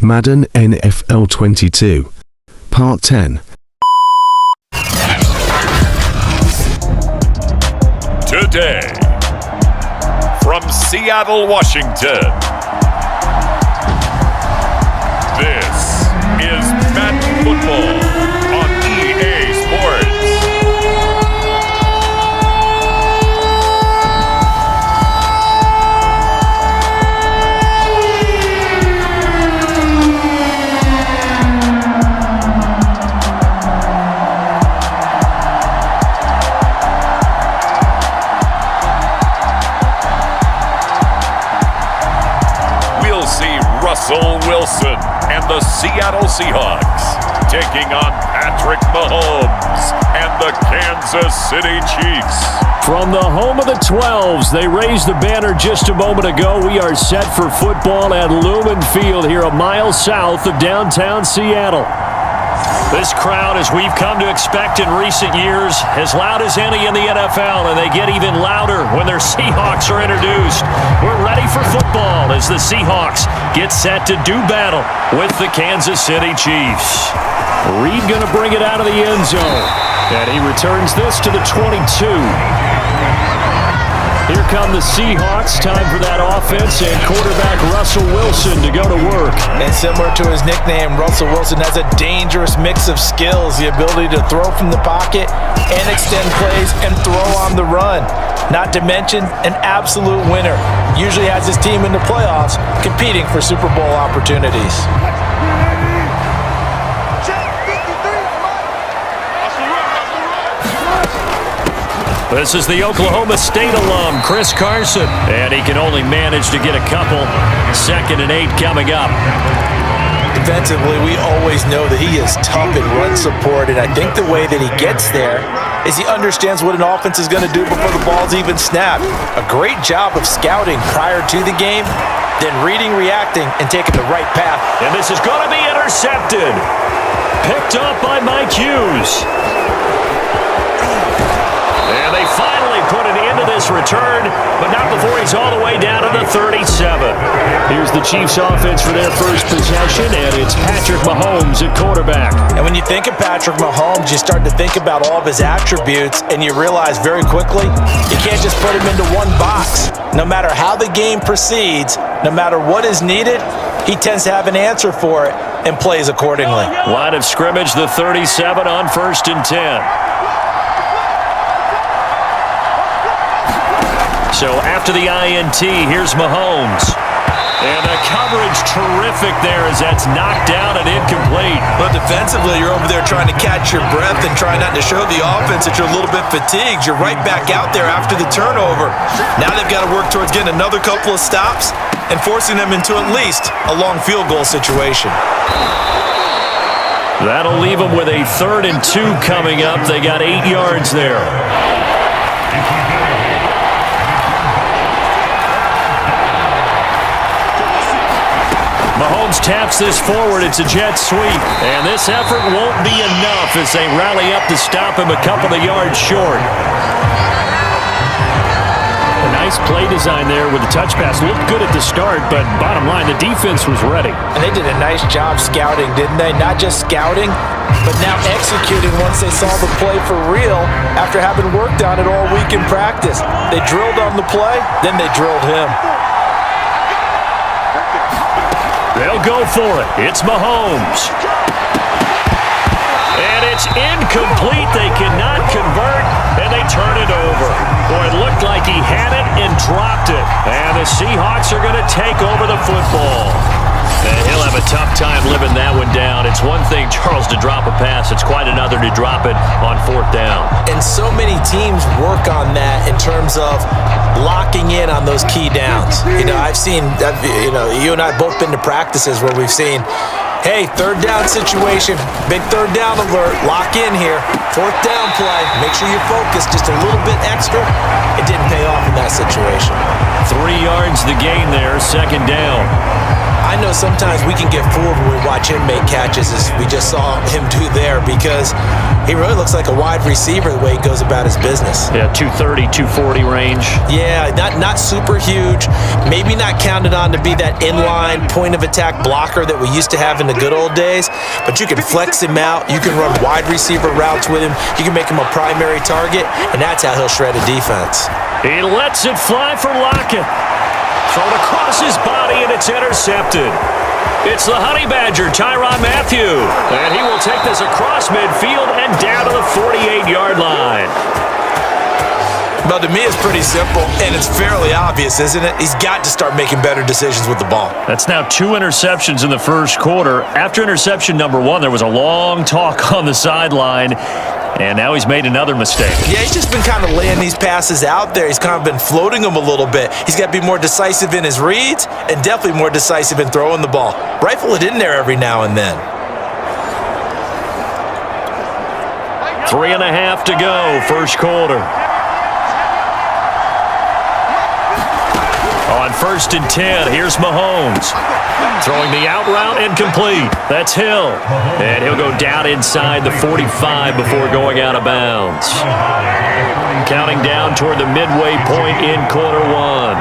Madden NFL 22, Part 10. Today, from Seattle, Washington, this is Madden Football on EA Sports. Russell Wilson and the Seattle Seahawks taking on Patrick Mahomes and the Kansas City Chiefs. From the home of the 12s, they raised the banner just a moment ago. We are set for football at Lumen Field here a mile south of downtown Seattle. This crowd, as we've come to expect in recent years, as loud as any in the NFL, and they get even louder when their Seahawks are introduced. We're ready for football as the Seahawks get set to do battle with the Kansas City Chiefs. Reed going to bring it out of the end zone, and he returns this to the 22. Here come the Seahawks. Time for that offense and quarterback Russell Wilson to go to work. And similar to his nickname, Russell Wilson has a dangerous mix of skills, the ability to throw from the pocket and extend plays and throw on the run. Not to mention an absolute winner. Usually has his team in the playoffs competing for Super Bowl opportunities. This is the Oklahoma State alum, Chris Carson, and he can only manage to get a couple. 2nd and 8 coming up. Defensively, we always know that he is tough in run support, and I think the way that he gets there is he understands what an offense is going to do before the ball's even snapped. A great job of scouting prior to the game, then reading, reacting, and taking the right path. And this is going to be intercepted. Picked up by Mike Hughes. And they finally put an end to this return, but not before he's all the way down to the 37. Here's the Chiefs offense for their first possession, and it's Patrick Mahomes at quarterback. And when you think of Patrick Mahomes, you start to think about all of his attributes, and you realize very quickly you can't just put him into one box. No matter how the game proceeds, no matter what is needed, he tends to have an answer for it and plays accordingly. Line of scrimmage, the 37 on 1st and 10. So after the INT, here's Mahomes. And the coverage terrific there as that's knocked down and incomplete. But defensively, you're over there trying to catch your breath and trying not to show the offense that you're a little bit fatigued. You're right back out there after the turnover. Now they've got to work towards getting another couple of stops and forcing them into at least a long field goal situation. That'll leave them with a 3rd and 2 coming up. They got 8 yards there. Mahomes taps this forward. It's a jet sweep. And this effort won't be enough as they rally up to stop him a couple of yards short. A nice play design there with the touch pass. Looked good at the start, but bottom line, the defense was ready. And they did a nice job scouting, didn't they? Not just scouting, but now executing once they saw the play for real after having worked on it all week in practice. They drilled on the play, then they drilled him. They'll go for it. It's Mahomes. And it's incomplete. They cannot convert, and they turn it over. Boy, it looked like he had it and dropped it. And the Seahawks are going to take over the football. And he'll have a tough time living that one down. It's one thing, Charles, to drop a pass. It's quite another to drop it on 4th down. And so many teams work on that in terms of locking in on those key downs. You know, I've seen, you and I both been to practices where we've seen, hey, 3rd down situation, big 3rd down alert, lock in here, 4th down play, make sure you focus just a little bit extra. It didn't pay off in that situation. 3 yards the gain there, 2nd down. I know sometimes we can get fooled when we watch him make catches, as we just saw him do there, because he really looks like a wide receiver the way he goes about his business. Yeah, 230, 240 range. Yeah, not super huge. Maybe not counted on to be that inline point-of-attack blocker that we used to have in the good old days, but you can flex him out. You can run wide receiver routes with him. You can make him a primary target, and that's how he'll shred a defense. He lets it fly for Lockett. Thrown across his body, and it's intercepted. It's the Honey Badger, Tyrann Mathieu. And he will take this across midfield and down to the 48-yard line. Well, to me, it's pretty simple, and it's fairly obvious, isn't it? He's got to start making better decisions with the ball. That's now 2 interceptions in the first quarter. After interception number 1, there was a long talk on the sideline, and now he's made another mistake. Yeah, he's just been kind of laying these passes out there. He's kind of been floating them a little bit. He's got to be more decisive in his reads and definitely more decisive in throwing the ball. Rifle it in there every now and then. 3.5 to go, first quarter. On 1st and 10, here's Mahomes. Throwing the out route, incomplete. That's Hill. And he'll go down inside the 45 before going out of bounds. Counting down toward the midway point in quarter 1.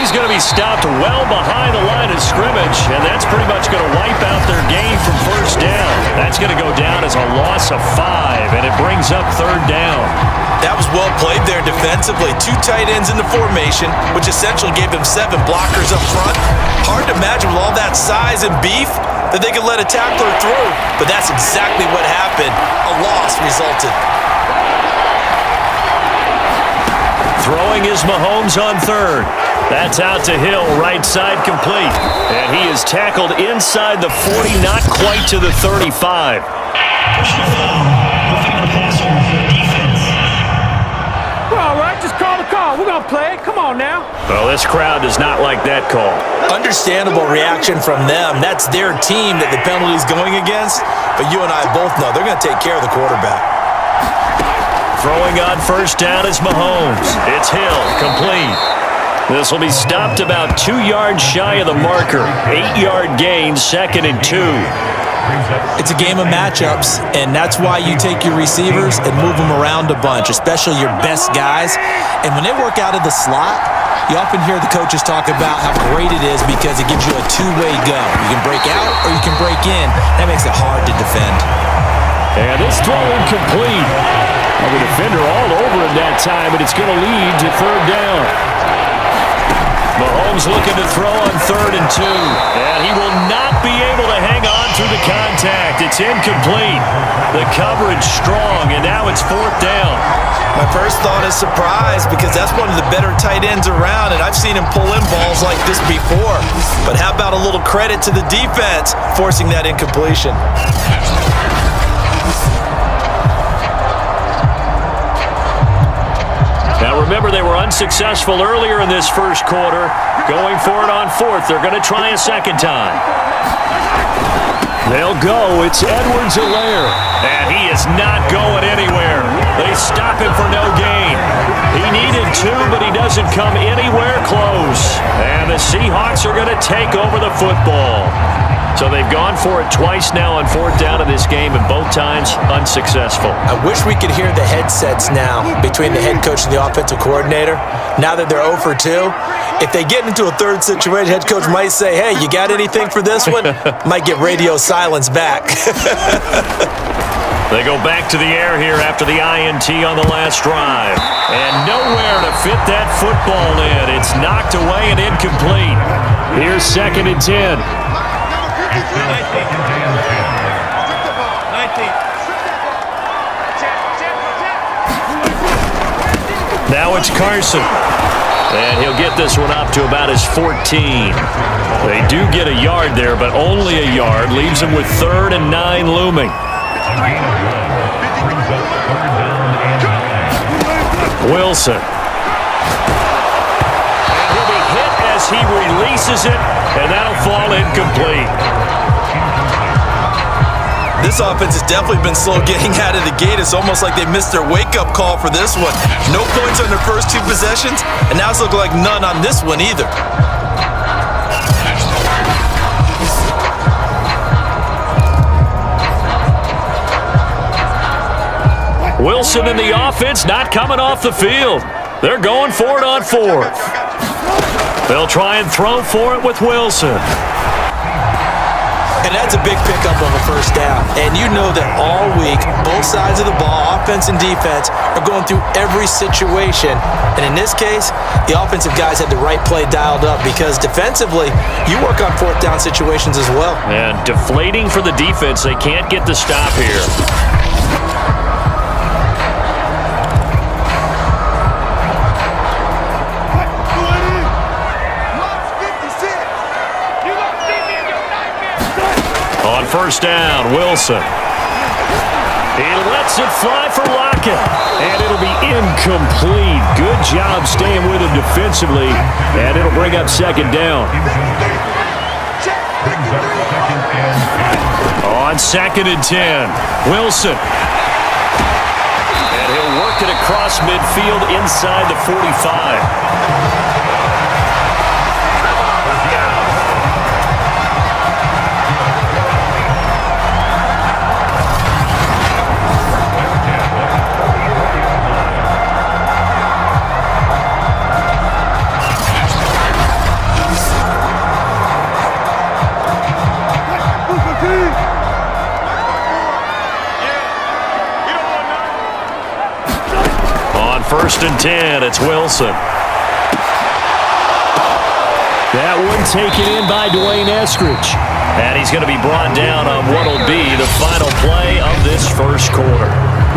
He's going to be stopped well behind the line of scrimmage, and that's pretty much going to wipe out their gain from first down. That's going to go down as a loss of 5, and it brings up 3rd down. That was well played there defensively. 2 tight ends in the formation, which essentially gave them 7 blockers up front. Hard to imagine with all that size and beef that they could let a tackler through, but that's exactly what happened. A loss resulted. Throwing is Mahomes on 3rd. That's out to Hill, right side complete. And he is tackled inside the 40, not quite to the 35. We're all right, just call the call. We're going to play it. Come on now. Well, this crowd does not like that call. Understandable reaction from them. That's their team that the penalty's going against. But you and I both know they're going to take care of the quarterback. Throwing on 1st down is Mahomes. It's Hill, complete. This will be stopped about 2 yards shy of the marker. 8-yard gain, 2nd and 2. It's a game of matchups, and that's why you take your receivers and move them around a bunch, especially your best guys. And when they work out of the slot, you often hear the coaches talk about how great it is because it gives you a 2-way go. You can break out or you can break in. That makes it hard to defend. And this throw incomplete. Well, the defender all over him that time, but it's going to lead to 3rd down. Mahomes looking to throw on 3rd and 2. And he will not be able to hang on through the contact. It's incomplete. The coverage strong, and now it's 4th down. My first thought is surprise because that's one of the better tight ends around, and I've seen him pull in balls like this before. But how about a little credit to the defense forcing that incompletion? Now remember, they were unsuccessful earlier in this first quarter. Going for it on 4th. They're going to try a second time. They'll go. It's Edwards-Helaire. And he is not going anywhere. They stop him for no gain. He needed 2, but he doesn't come anywhere close. And the Seahawks are going to take over the football. So they've gone for it twice now on 4th down in this game, and both times unsuccessful. I wish we could hear the headsets now between the head coach and the offensive coordinator. Now that they're 0 for 2, if they get into a 3rd situation, head coach might say, hey, you got anything for this one? Might get radio silence back. They go back to the air here after the INT on the last drive. And nowhere to fit that football in. It's knocked away and incomplete. Here's 2nd and 10. Now it's Carson. And he'll get this one up to about his 14. They do get a yard there, but only a yard. Leaves him with 3rd and 9 looming. Wilson. And he'll be hit as he releases it, and that'll fall incomplete. This offense has definitely been slow getting out of the gate. It's almost like they missed their wake-up call for this one. No points on their first 2 possessions, and now it's looking like none on this one either. Wilson in the offense, not coming off the field. They're going for it on 4th. They'll try and throw for it with Wilson. And that's a big pickup on the first down. And you know that all week, both sides of the ball, offense and defense, are going through every situation. And in this case, the offensive guys had the right play dialed up because defensively, you work on 4th down situations as well. And deflating for the defense. They can't get the stop here. On first down, Wilson. He lets it fly for Lockett. And it'll be incomplete. Good job staying with him defensively. And it'll bring up 2nd down. On 2nd and 10, Wilson. And he'll work it across midfield inside the 45. First and 10, it's Wilson. That one taken in by Dwayne Eskridge. And he's going to be brought down on what will be the final play of this first quarter.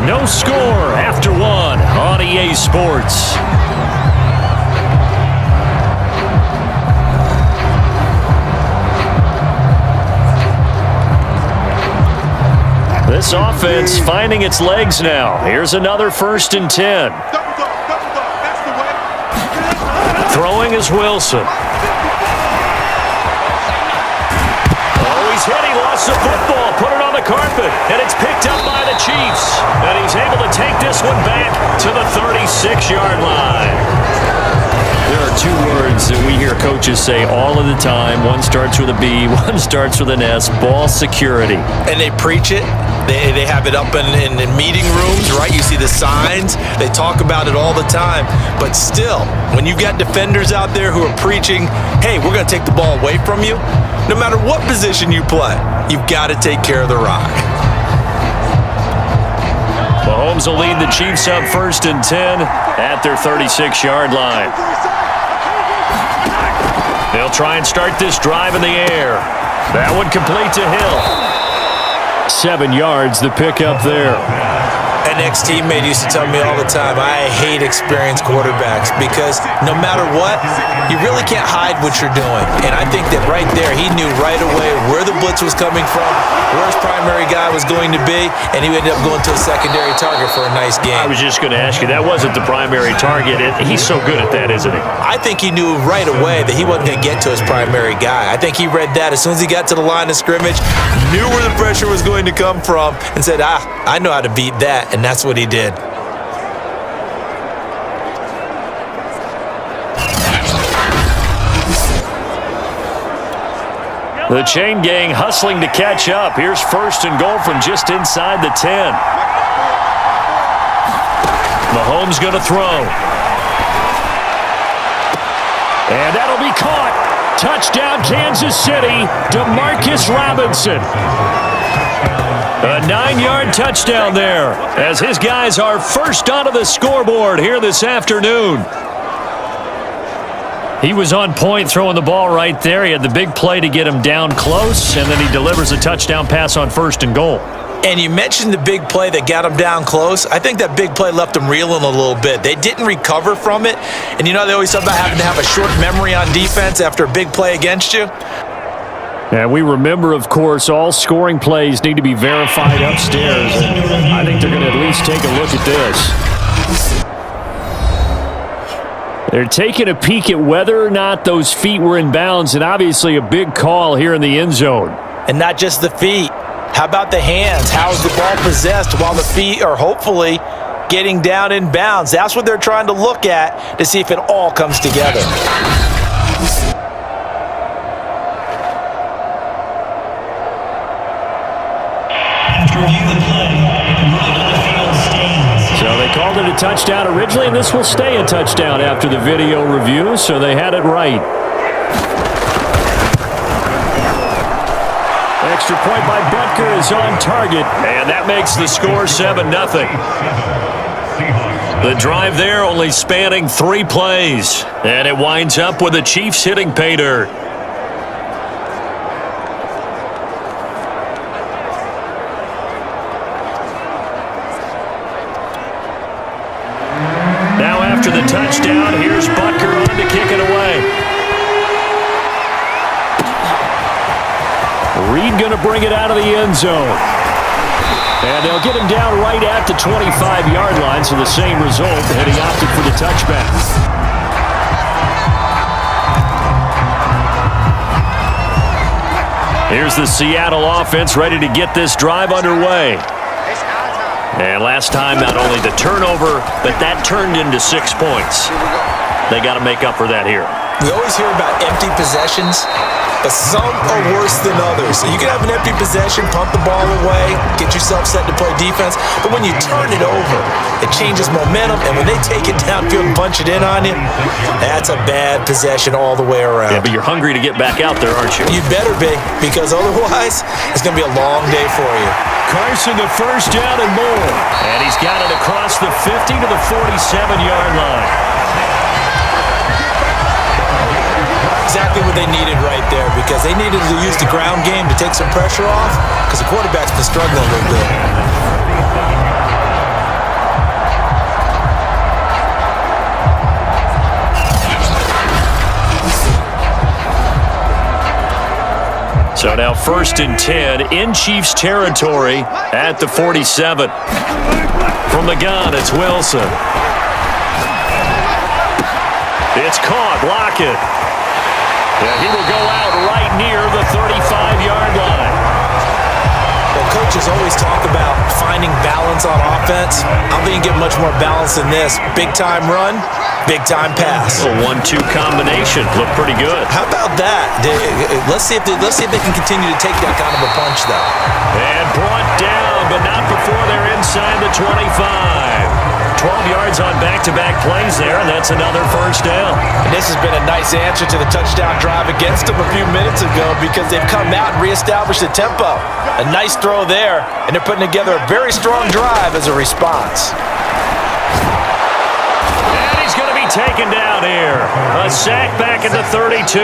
No score after 1 on EA Sports. This offense finding its legs now. Here's another 1st and 10. Throwing is Wilson. Oh, he's hit. He lost the football. Put it on the carpet. And it's picked up by the Chiefs. And he's able to take this one back to the 36-yard line. There are 2 words that we hear coaches say all of the time. One starts with a B, one starts with an S. Ball security. And they preach it. They have it up in meeting rooms, right? You see the signs. They talk about it all the time. But still, when you've got defenders out there who are preaching, hey, we're going to take the ball away from you, no matter what position you play, you've got to take care of the rock. Mahomes will lead the Chiefs up 1st and 10 at their 36-yard line. They'll try and start this drive in the air. That one complete to Hill. 7 yards, the pickup there. An ex-teammate used to tell me all the time, I hate experienced quarterbacks because no matter what, you really can't hide what you're doing. And I think that right there, he knew right away where the blitz was coming from, where his primary guy was going to be, and he ended up going to a secondary target for a nice game. I was just going to ask you, that wasn't the primary target. He's so good at that, isn't he? I think he knew right away that he wasn't going to get to his primary guy. I think he read that as soon as he got to the line of scrimmage, knew where the pressure was going to come from, and said, I know how to beat that, and that's what he did. The chain gang hustling to catch up. Here's 1st and goal from just inside the 10. Mahomes going to throw. And that'll be caught. Touchdown, Kansas City, DeMarcus Robinson. A 9-yard touchdown there as his guys are first onto the scoreboard here this afternoon. He was on point throwing the ball right there. He had the big play to get him down close, and then he delivers a touchdown pass on 1st and goal. And you mentioned the big play that got him down close. I think that big play left them reeling a little bit. They didn't recover from it. And you know they always talk about having to have a short memory on defense after a big play against you. And we remember, of course, all scoring plays need to be verified upstairs. And I think they're going to at least take a look at this. They're taking a peek at whether or not those feet were in bounds, and obviously a big call here in the end zone. And not just the feet. How about the hands? How is the ball possessed while the feet are hopefully getting down in bounds? That's what they're trying to look at to see if it all comes together. So they called it a touchdown originally, and this will stay a touchdown after the video review, so they had it right. Extra point by Butker is on target, and that makes the score 7-0. The drive there only spanning 3 plays, and it winds up with the Chiefs hitting pay dirt. Now after the touchdown, here's Butker on to kick it away. Reed going to bring it out of the end zone. And they'll get him down right at the 25-yard line, so the same result, and he opted for the touchback. Here's the Seattle offense ready to get this drive underway. And last time, not only the turnover, but that turned into 6 points. They got to make up for that here. We always hear about empty possessions, but some are worse than others. You can have an empty possession, punt the ball away, get yourself set to play defense, but when you turn it over, it changes momentum, and when they take it downfield and punch it in on you, that's a bad possession all the way around. Yeah, but you're hungry to get back out there, aren't you? You better be, because otherwise, it's going to be a long day for you. Carson, the first down and more. And he's got it across the 50 to the 47-yard line. Exactly what they needed right there, because they needed to use the ground game to take some pressure off, because the quarterback's been struggling a little bit. So now 1st and 10 in Chiefs territory at the 47. From the gun, it's Wilson. It's caught. Lockett. And he will go out right near the 35-yard line. Well, coaches always talk about finding balance on offense. I don't think you get much more balance than this. Big-time run, big-time pass. A 1-2 combination. Looked pretty good. How about that? Let's see if they can continue to take that kind of a punch, though. And brought down, but not before they're inside the 25. 12 yards on back-to-back plays there, and that's another first down. And this has been a nice answer to the touchdown drive against them a few minutes ago, because they've come out and reestablished the tempo. A nice throw there, and they're putting together a very strong drive as a response. And he's going to be taken down here. A sack back at the 32.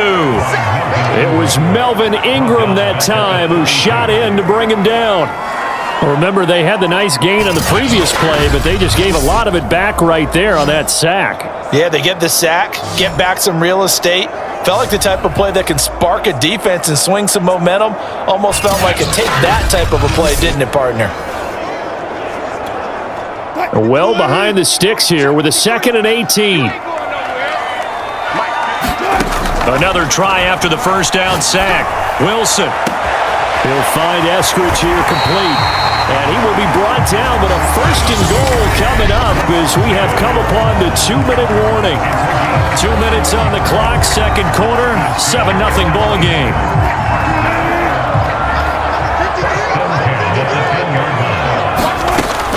It was Melvin Ingram that time who shot in to bring him down. Remember, they had the nice gain on the previous play, but they just gave a lot of it back right there on that sack. Yeah, they get the sack, get back some real estate. Felt like the type of play that can spark a defense and swing some momentum. Almost felt like a take that type of a play, didn't it, partner? Well behind the sticks here with a 2nd and 18. Another try after the first down sack. Wilson. He'll find Eskridge here complete. And he will be brought down, but a 1st and goal coming up as we have come upon the 2-minute warning. 2 minutes on the clock, 2nd quarter, 7-0 ball game.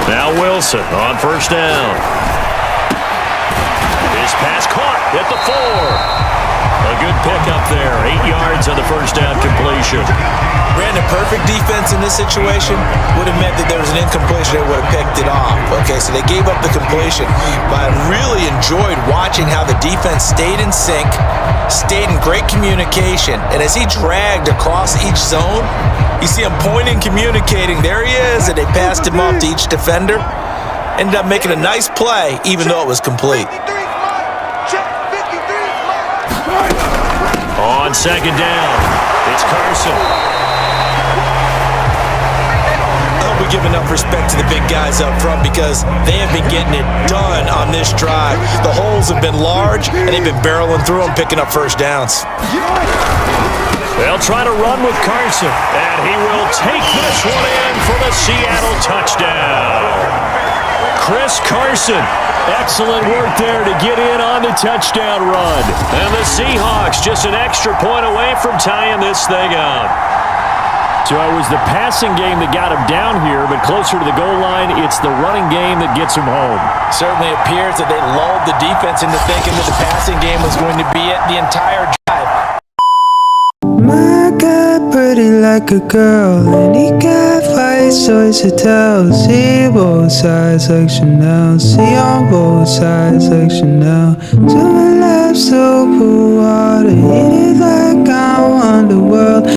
Now Wilson on 1st down. His pass caught at the 4. A good pickup there. 8 yards on the first down completion. Brandon, perfect defense in this situation would have meant that there was an incompletion. They would have picked it off. Okay, so they gave up the completion. But I really enjoyed watching how the defense stayed in sync, stayed in great communication. And as he dragged across each zone, you see him pointing, communicating. There he is, and they passed him off to each defender. Ended up making a nice play, even though it was complete. On 2nd down, it's Carson. We give enough respect to the big guys up front, because they have been getting it done on this drive. The holes have been large, and they've been barreling through them, picking up first downs. They'll try to run with Carson, and he will take this one in for the Seattle touchdown. Chris Carson, excellent work there to get in on the touchdown run. And the Seahawks just an extra point away from tying this thing up. So it was the passing game that got him down here, but closer to the goal line, it's the running game that gets him home. Certainly appears that they lulled the defense into thinking that the passing game was going to be it the entire drive. My God, pretty like a girl, and he got 5 stories to tell. See both sides like Chanel, see on both sides like Chanel. To my left, so cool water, hit it like I want the world.